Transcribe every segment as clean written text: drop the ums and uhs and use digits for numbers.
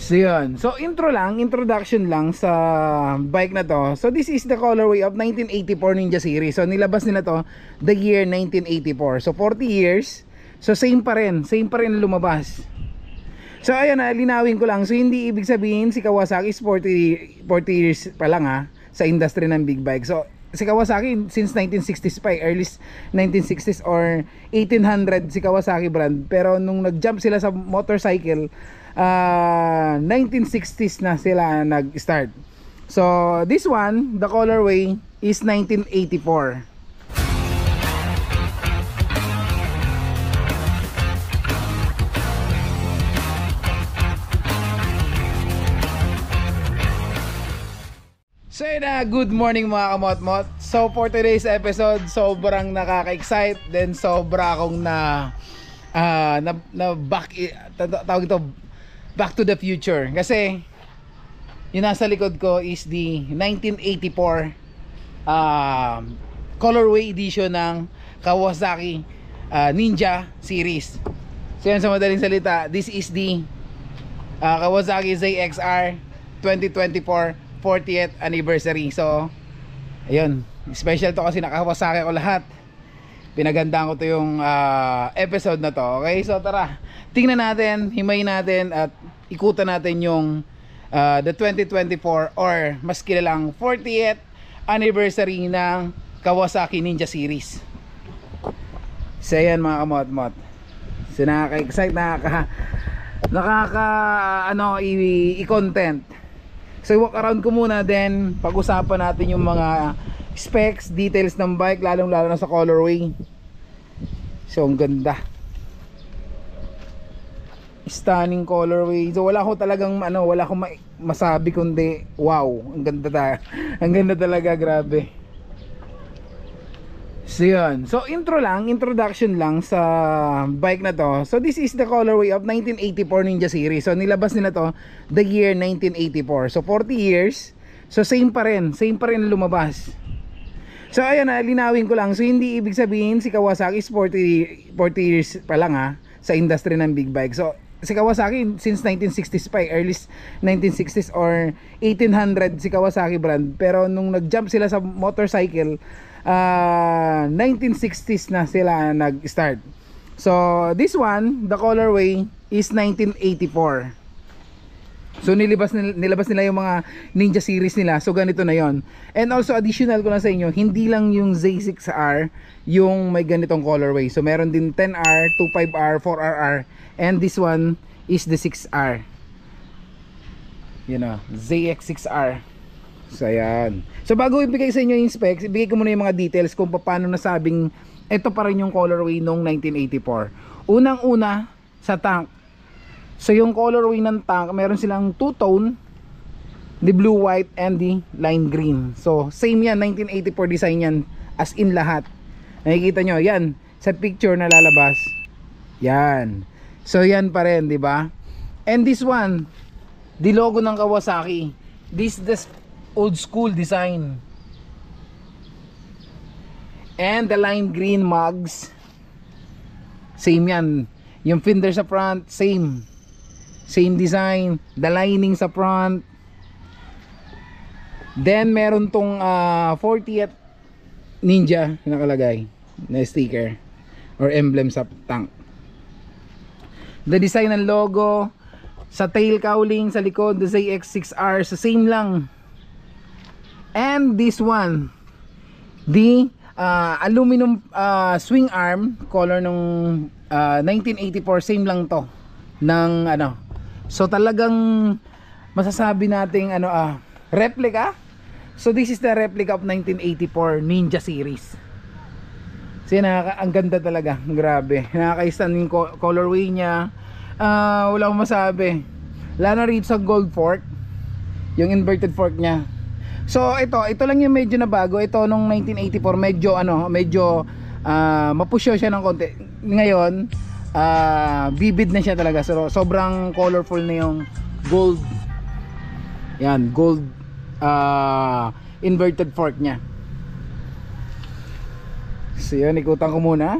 So yun, so introduction lang sa bike na to. So this is the colorway of 1984 Ninja Series. So nilabas nila to the year 1984. So 40 years. So same pa rin lumabas. So ayan na, linawin ko lang. So hindi ibig sabihin si Kawasaki is 40 years pa lang sa industry ng big bike. So si Kawasaki since 1960s pa, early 1960s or 1800 si Kawasaki brand. Pero nung nag-jump sila sa motorcycle, 1960s na sila nag-start. So this one, the colorway is 1984. So good morning mga kamot-mot. So for today's episode, sobrang nakaka-excite, then sobra akong back to the future. Kasi yung nasa likod ko is the 1984 colorway edition ng Kawasaki Ninja Series. So yan, sa madaling salita, this is the Kawasaki ZX-R 2024 40th anniversary. So ayun, special to kasi nakawasaki ko lahat. Pinagandaan ko to yung episode na to. Okay, so tara, tingnan natin, himayin natin at ikutan natin yung the 2024 or mas kilalang 40th anniversary ng Kawasaki Ninja Series. So yan mga kamot-mot, so nakaka-excite, i-content. So walk around ko muna, then pag-usapan natin yung mga specs, details ng bike, lalong lalo na sa colorway. So ang ganda, stunning colorway. So wala ko talagang wala akong masabi kundi wow, ang ganda talaga, grabe. So yun, so introduction lang sa bike na to. So this is the colorway of 1984 Ninja Series. So nilabas nila to the year 1984. So 40 years. So same pa rin lumabas. So ayan na, linawin ko lang. So hindi ibig sabihin si Kawasaki is 40 years pa lang sa industry ng big bike. So si Kawasaki since 1960s pa, early 1960s or 1800 si Kawasaki brand. Pero nung nag-jump sila sa motorcycle, 1960s na sila nag-start. So this one, the colorway is 1984. So nilabas nila yung mga Ninja series nila. So ganito na yon. And also additional ko na sa inyo, hindi lang yung Z6R yung may ganitong colorway. So meron din 10R, 25R, 4RR, and this one is the 6R. You know, ZX6R. So ayan. So bago ibigay sa inyo yung specs, ibigay ko muna yung mga details kung paano nasabing ito pa rin yung colorway nung 1984. Unang-una sa tank. So yung colorway ng tank, meron silang two-tone, the blue white and the lime green. So same yan, 1984 design yan, as in lahat. Nakikita nyo, yan, sa picture na lalabas. Yan. So yan pa rin, di ba? And this one, the logo ng Kawasaki. This old school design. And the lime green mugs, same yan. Yung fender sa front, same design. The lining sa front. Then meron tong 40th Ninja nakalagay na sticker or emblem sa tank. The design ng logo sa tail cowling sa likod, the ZX6R, so same lang. And this one, the aluminum swing arm color nung 1984, same lang to ng so talagang masasabi nating replica. So this is the replica of 1984 Ninja Series. So ang ganda talaga, grabe, nakaka-stand yung colorway niya. Wala akong masabi, lalo na rito sa gold fork, yung inverted fork niya. So ito lang yung medyo na bago. Ito nung 1984 medyo mapusyo siya ng konti. Ngayon vivid na siya talaga. So sobrang colorful na yung gold. Yan, gold inverted fork niya. So yun, ikutan ko muna.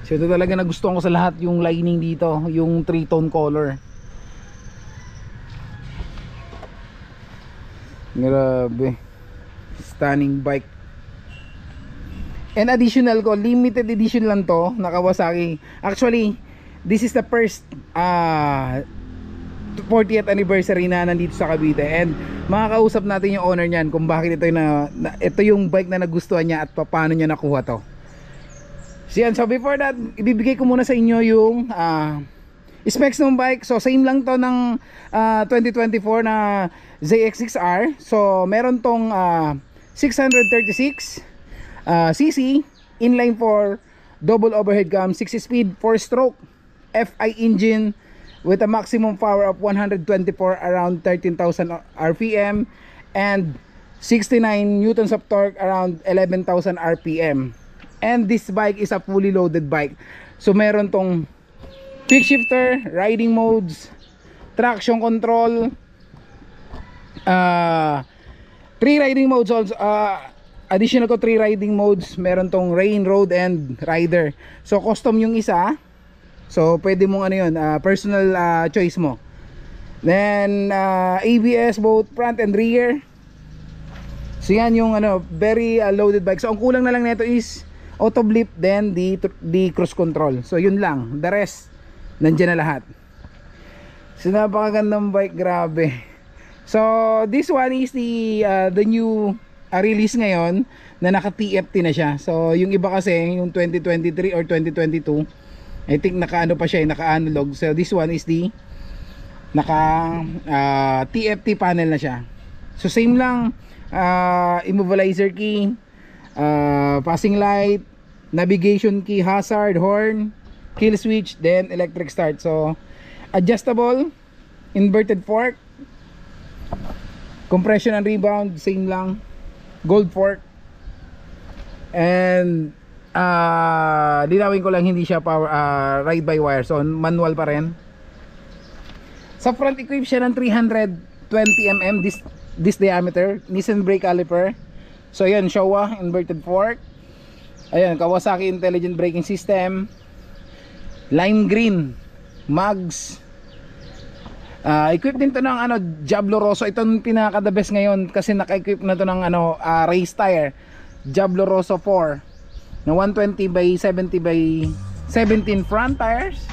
So ito talaga nagustuhan ko sa lahat, yung lining dito, yung 3-tone color. Grabe, stunning bike. And additional ko, limited edition lang to na Kawasaki. Actually, this is the first 40th anniversary na nandito sa Cavite. And makakausap natin yung owner niyan kung bakit ito ito yung bike na nagustuhan niya at paano niya nakuha to. So before that, ibibigay ko muna sa inyo yung specs ng bike. So same lang to ng 2024 na ZX6R. So meron tong 636 cc, inline 4, double overhead cam, 6-speed, 4-stroke FI engine with a maximum power of 124 around 13,000 rpm and 69 newtons of torque around 11,000 rpm. And this bike is a fully loaded bike. So meron tong quick shifter, riding modes, traction control, 3 riding modes also, additional ko 3 riding modes. Meron tong rain, road, and rider. So custom yung isa. So pwede mong ano yun, personal choice mo. Then ABS both front and rear. So yan yung ano, very loaded bike. So ang kulang na lang nito is auto blip, then the cruise control. So yun lang, the rest nandiyan na lahat. So napakagandang bike, grabe. So this one is the new release ngayon na naka TFT na siya. So yung iba kasi yung 2023 or 2022, I think naka-ano pa siya, naka-analog. So this one is the naka TFT panel na siya. So same lang, immobilizer key, passing light, navigation key, hazard, horn, kill switch, then electric start. So adjustable, inverted fork, compression and rebound, same lang, gold fork. And linawin ko lang, hindi siya power ride by wire, so manual pa rin. Sa front, equip siya ng 320mm this diameter, Nissan brake caliper. So yan, Showa inverted fork. Ayan, Kawasaki intelligent braking system, lime green mags. Equip din to ng ano, Diablo Rosso. Ito yung pinaka the best ngayon kasi naka-equip na to ng ano, race tire, Diablo Rosso 4 na 120 by 70 by 17 front tires.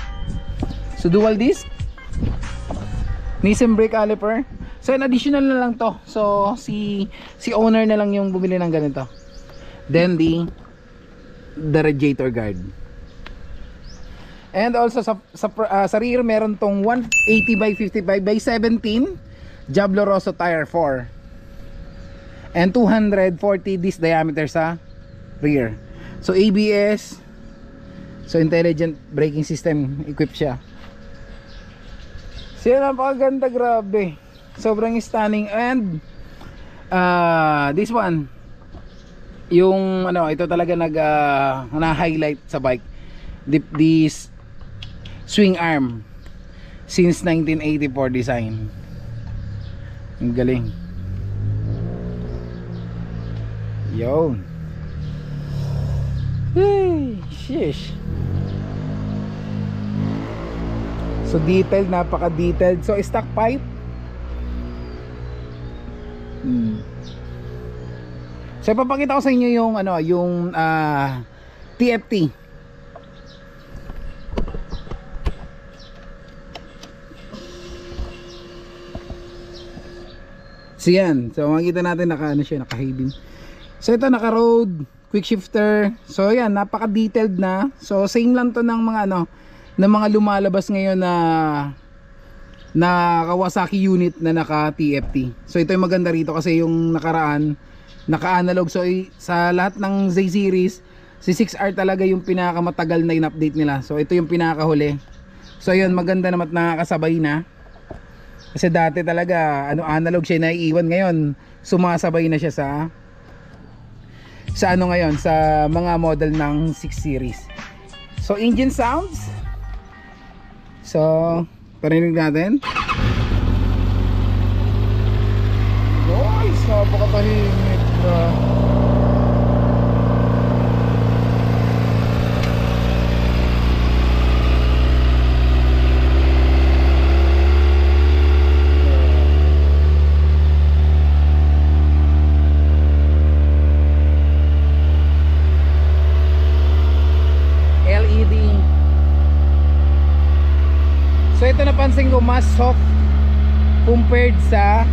So dual disc, Nissan brake caliper. So an additional na lang to. So si owner na lang yung bumili ng ganito. Then the radiator guard. And also sa rear meron tong 180 by 55 by 17 Diablo Rosso tire 4 and 240 disc diameter sa rear. So ABS, so intelligent braking system equipped siya. Siya, napakaganda, grabe. Sobrang stunning. And this one, yung ano, ito talaga na-highlight sa bike, this swing arm since 1984 design. Ang galing. Yun. Hey, sheesh. So detailed, napaka detailed. So stock pipe. So ipapakita ko sa inyo yung ano, yung TFT. So yan, so makikita natin naka ano siya, naka-hidden. So ito naka road, quick shifter. So yan, napaka-detailed na. So same lang to ng mga ano, ng mga lumalabas ngayon na Kawasaki unit na naka TFT. So ito yung maganda rito kasi yung nakaraan naka-analog. So sa lahat ng Z series, si 6R talaga yung pinakamatagal na in-update nila. So ito yung pinakahuli. So yun, maganda naman, nakakasabay na. Kasi dati talaga ano, analog siya naiiwan, ngayon sumasabay na siya sa ano ngayon, sa mga model ng 6 series. So engine sounds. So parinig natin. Nice, napakatahimik na. ito napansin ko mas soft compared sa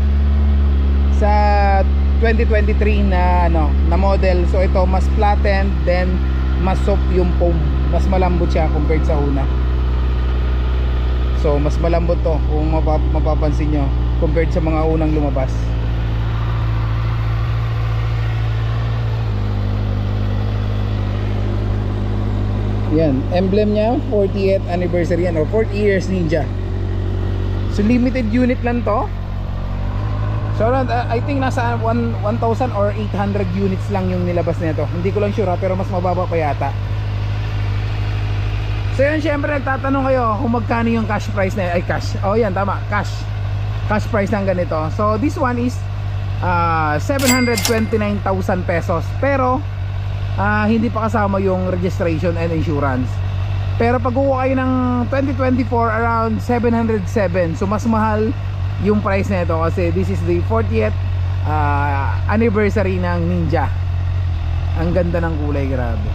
2023 na ano na model. So ito mas flattened, then mas soft yung foam, mas malambot siya compared sa una. So mas malambot to kung mapapansin nyo compared sa mga unang lumabas. Yan, emblem niya 40th anniversary yan, or 40 years Ninja. So limited unit lang to. So I think nasa 1,000 or 800 units lang yung nilabas nito. Hindi ko lang sure pero mas mababa pa yata. So yan, syempre nagtatanong kayo kung magkano yung cash price na, ay cash. Oh yan, tama, cash price ng ganito. So this one is 729,000 pesos. Pero hindi pa kasama yung registration and insurance. Pero pag kukuha kayo ng 2024, around 707. So mas mahal yung price na ito kasi this is the 40th anniversary ng Ninja. Ang ganda ng kulay, grabe.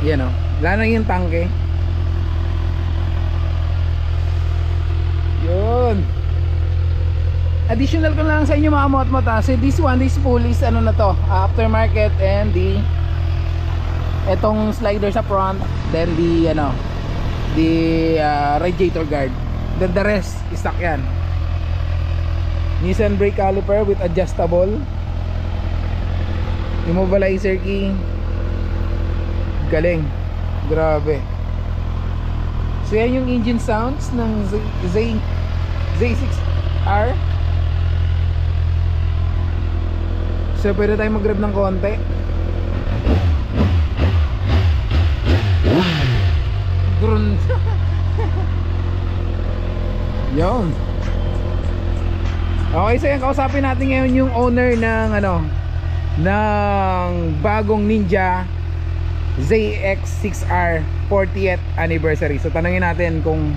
Yan o, lalo yung tangke. Yun. Additional ko lang sa inyo mga mot-mot so this full is ano na to, aftermarket, and etong slider sa front, then the radiator guard, then the rest stock yan. Nissan brake caliper with adjustable immobilizer key. Galing, grabe. So yan yung engine sounds ng Z6R. So pwede tayo mag-grab ng konti. Grun. Yun. Okay, so yan, kausapin natin ngayon yung owner ng ng bagong Ninja ZX6R 40th anniversary. So tanungin natin kung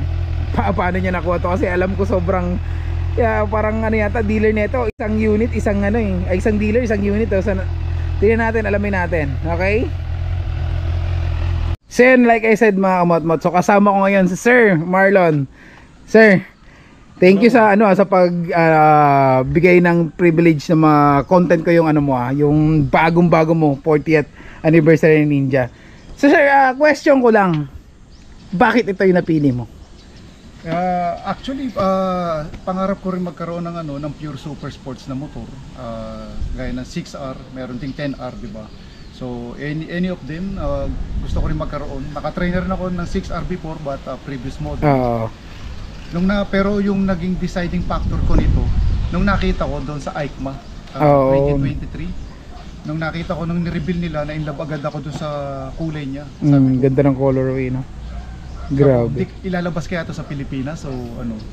paano niya nakuha to, kasi alam ko sobrang parang yata dealer nito, isang unit, isang isang dealer, isang unit. So tingnan natin, alamin natin. Okay? So yun, like I said mga kamot-mot, so kasama ko ngayon si Sir Marlon. Sir, thank you sa sa pag bigay ng privilege na mga content ko yung yung bagong-bago mo 40th anniversary ng Ninja. So sir, question ko lang, bakit ito yung napili mo? Actually, pangarap ko rin magkaroon ng pure super sports na motor. Gaya ng 6R, meron ding 10R, di ba? So any of them, gusto ko rin magkaroon. Naka-trainer na ako ng 6R before, but previous model. Pero yung naging deciding factor ko nito, nung nakita ko doon sa EICMA 2023, nung nakita ko nung ni-reveal nila, na in love agad ako doon sa kulay niya. Sabi ko, ganda ng colorway, no? Grabe. Ilalabas kaya ito sa Pilipinas, so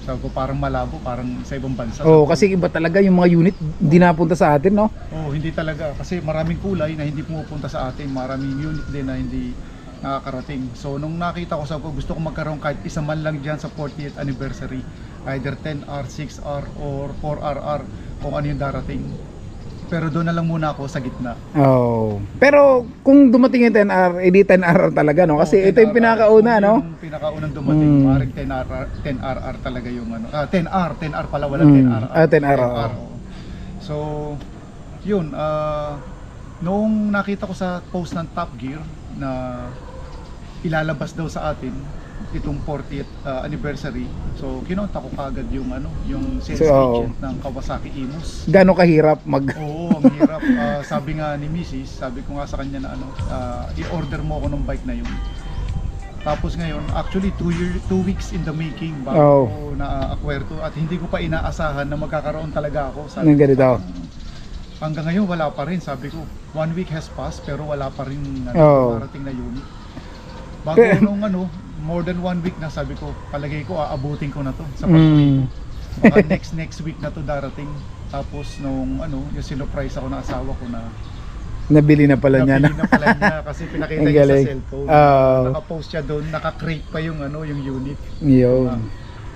sabi ko parang malabo, parang sa ibang bansa. Kasi iba talaga yung mga unit, hindi napunta sa atin, no? Hindi talaga, kasi maraming kulay na hindi pumupunta sa atin, maraming unit din na hindi nakakarating. So nung nakita ko, sabi ko gusto ko magkaroon kahit isa man lang diyan sa 40th anniversary, either 10R, 6R or 4RR, kung ano yung darating. Pero doon na lang muna ako sa gitna. Pero kung dumating yung 10R, edi 10RR talaga, no? Kasi ito yung pinakauna, no? Yung pinakaunang dumating, maaaring 10RR talaga yung 10R pala, wala 10RR. 10RR. So, yun, noong nakita ko sa post ng Top Gear na ilalabas daw sa atin itong 40th anniversary, so kinontak ko kagad yung sales agent ng Kawasaki Imus. Gano'ng kahirap Oo, ang hirap. Sabi nga ni Mrs., sabi ko nga sa kanya na i-order mo ako ng bike na yun. Tapos ngayon, actually 2 weeks in the making bago ko na-acquire to, at hindi ko pa inaasahan na magkakaroon talaga ako. Sabi ko, hanggang ngayon wala pa rin. Sabi ko 1 week has passed pero wala pa rin darating na unit. Bago nung more than 1 week na, sabi ko, palagay ko aabutin ko na to sa pag-uwi ko. Baka next week na to darating. Tapos nung yung sinurprise ako ng asawa ko na nabili na pala niya kasi pinakita niya sa cellphone. Naka-post siya doon, naka-crate pa yung yung unit.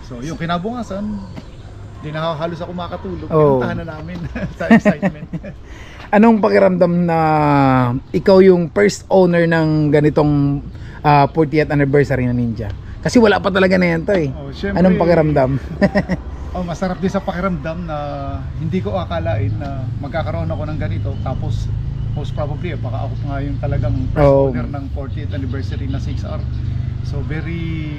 So yung kinabukasan, di na halos ako makatulog. Pinuntahan na namin sa excitement. Anong pakiramdam na ikaw yung first owner ng ganitong 40th anniversary ng Ninja? Kasi wala pa talaga na yan to eh. Syempre, Anong pakiramdam? masarap din sa pakiramdam na hindi ko akalain na magkakaroon ako ng ganito. Tapos most probably baka ako nga yung talagang first owner ng 40th anniversary na 6R. So very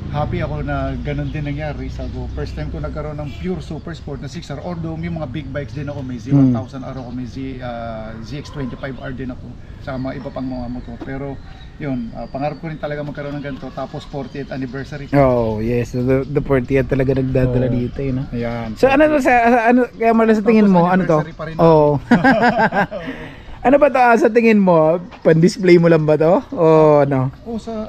happy ako na ganun din nangyari. So first time ko nagkaroon ng pure super sport na 6R. Although may mga big bikes din ako, may Z1000R ako, may ZX25R din ako, sa mga iba pang mga motor. Pero yun, pangarap ko rin talaga magkaroon ng ganito. Tapos 40th anniversary. Oh yes, the 40th talaga nagdadala dito eh, no? Ayan. So ano to ano kaya Marlon, sa tingin mo ano to? Oh. Ano ba to sa tingin mo? Pan-display mo lang ba to? O ano?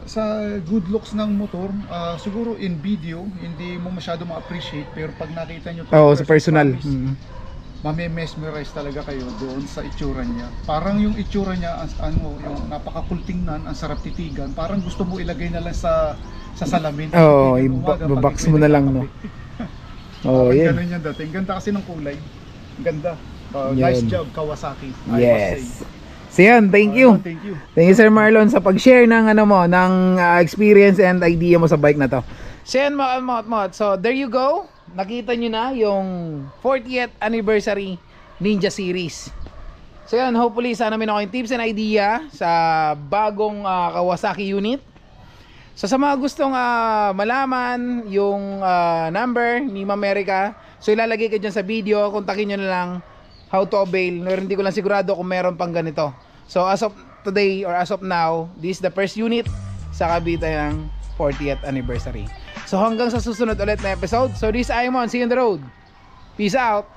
Sa good looks ng motor, siguro in video hindi mo masyado ma-appreciate, pero pag nakita nyo sa personal, mame-mesmerize talaga kayo doon sa itsura niya. Parang yung itsura niya, yung napaka-cool tingnan, ang sarap titigan, parang gusto mo ilagay na lang sa salamin. Iba-box mo na lang, no? Yeah. Ganun yan dating. Ganda kasi ng kulay. Ganda. Nice job, Kawasaki. Yes. So yan, thank you. Thank you. Thank you Sir Marlon sa pag-share ng ng experience and idea mo sa bike na to. So yan mga mod. So there you go. Nakita nyo na yung 40th anniversary Ninja series. So yan, hopefully sana may nakuha tips and idea sa bagong Kawasaki unit. So sa mga gustong malaman yung number ni Ma'am America, so ilalagay ko dyan sa video. Kontakin nyo na lang how to avail. Hindi ko lang sigurado kung meron pang ganito. So as of today or as of now, this is the first unit sa kabitan ng 40th anniversary. So hanggang sa susunod ulit na episode. So this is Aimon, see you on the road. Peace out.